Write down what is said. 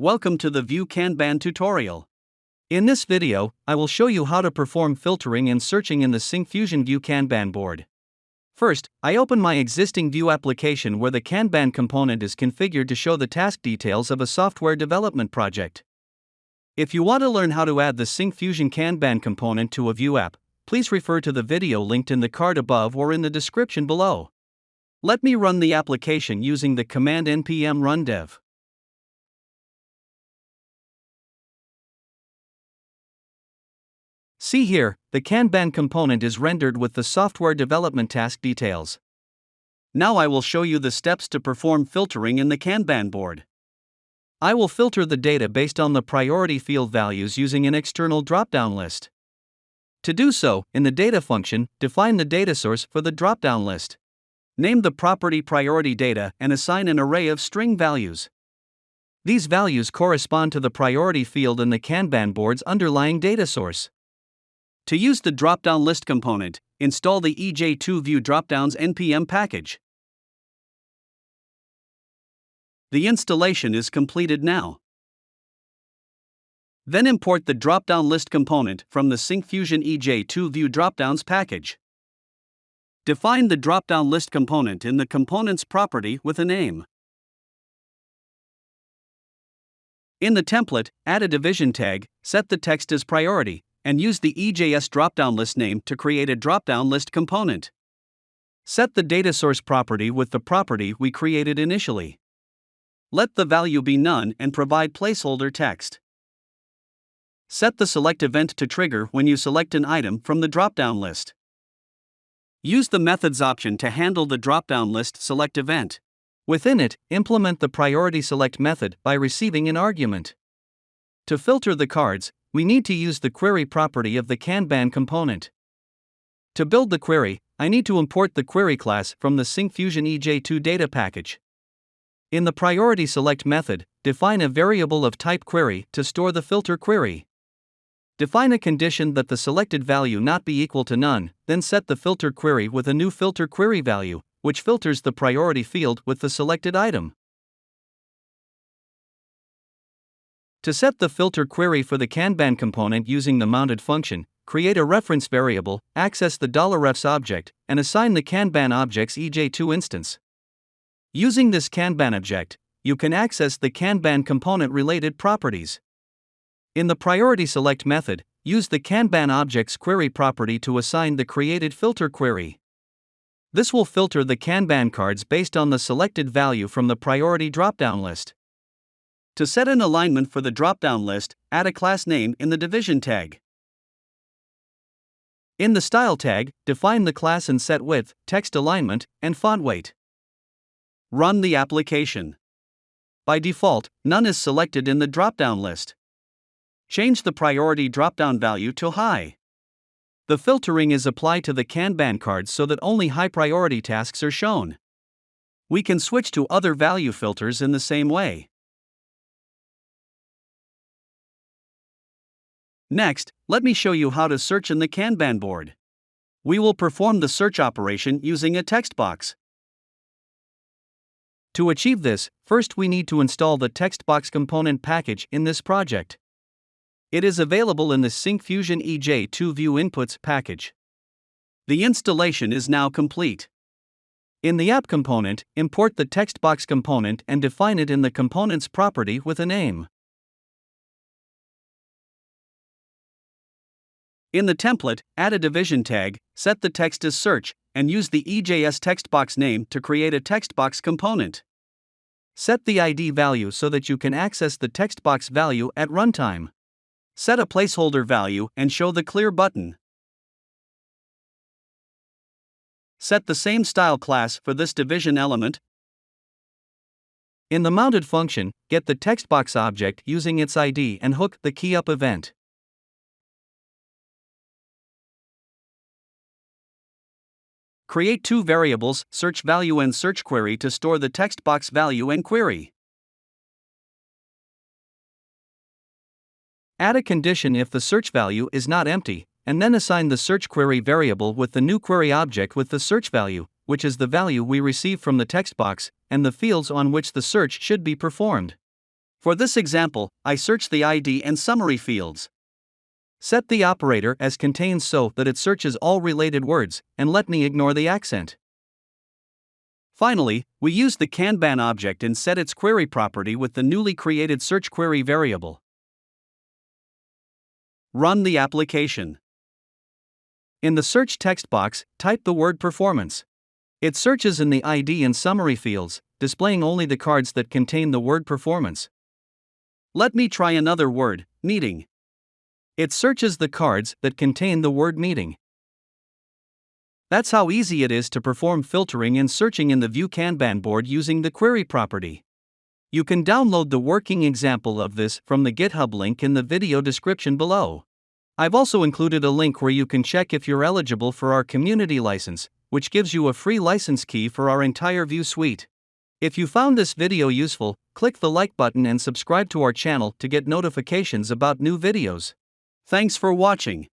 Welcome to the Vue Kanban tutorial. In this video, I will show you how to perform filtering and searching in the Syncfusion Vue Kanban board. First, I open my existing Vue application where the Kanban component is configured to show the task details of a software development project. If you want to learn how to add the Syncfusion Kanban component to a Vue app, please refer to the video linked in the card above or in the description below. Let me run the application using the command npm run dev. See here, the Kanban component is rendered with the software development task details. Now I will show you the steps to perform filtering in the Kanban board. I will filter the data based on the priority field values using an external drop-down list. To do so, in the data function, define the data source for the drop-down list. Name the property priority data and assign an array of string values. These values correspond to the priority field in the Kanban board's underlying data source. To use the drop-down list component, install the EJ2 Vue Dropdowns npm package. The installation is completed now. Then import the drop-down list component from the Syncfusion EJ2 Vue Dropdowns package. Define the drop-down list component in the component's property with a name. In the template, add a division tag, set the text as priority, and use the EJS dropdown list name to create a dropdown list component. Set the data source property with the property we created initially. Let the value be none and provide placeholder text. Set the select event to trigger when you select an item from the dropdown list. Use the methods option to handle the dropdown list select event. Within it, implement the priority select method by receiving an argument. To filter the cards, we need to use the query property of the Kanban component. To build the query, I need to import the query class from the Syncfusion EJ2 data package. In the priority select method, define a variable of type query to store the filter query. Define a condition that the selected value not be equal to none, then set the filter query with a new filter query value, which filters the priority field with the selected item. To set the filter query for the Kanban component using the mounted function, create a reference variable, access the $refs object, and assign the Kanban object's EJ2 instance. Using this Kanban object, you can access the Kanban component-related properties. In the priority select method, use the Kanban object's query property to assign the created filter query. This will filter the Kanban cards based on the selected value from the priority dropdown list. To set an alignment for the dropdown list, add a class name in the division tag. In the style tag, define the class and set width, text alignment, and font weight. Run the application. By default, none is selected in the dropdown list. Change the priority dropdown value to high. The filtering is applied to the Kanban cards so that only high priority tasks are shown. We can switch to other value filters in the same way. Next, let me show you how to search in the Kanban board. We will perform the search operation using a text box. To achieve this, first we need to install the text box component package in this project. It is available in the Syncfusion EJ2 Vue Inputs package. The installation is now complete. In the app component, import the text box component and define it in the component's property with a name. In the template, add a division tag, set the text as search, and use the EJS textbox name to create a textbox component. Set the ID value so that you can access the textbox value at runtime. Set a placeholder value and show the clear button. Set the same style class for this division element. In the mounted function, get the textbox object using its ID and hook the keyUp event. Create two variables, search value and search query, to store the text box value and query. Add a condition if the search value is not empty, and then assign the search query variable with the new query object with the search value, which is the value we receive from the text box, and the fields on which the search should be performed. For this example, I search the ID and summary fields. Set the operator as contains so that it searches all related words, and let me ignore the accent. Finally, we use the Kanban object and set its query property with the newly created search query variable. Run the application. In the search text box, type the word performance. It searches in the ID and summary fields, displaying only the cards that contain the word performance. Let me try another word, meeting. It searches the cards that contain the word meeting. That's how easy it is to perform filtering and searching in the Vue Kanban board using the query property. You can download the working example of this from the GitHub link in the video description below. I've also included a link where you can check if you're eligible for our community license, which gives you a free license key for our entire Vue suite. If you found this video useful, click the like button and subscribe to our channel to get notifications about new videos. Thanks for watching.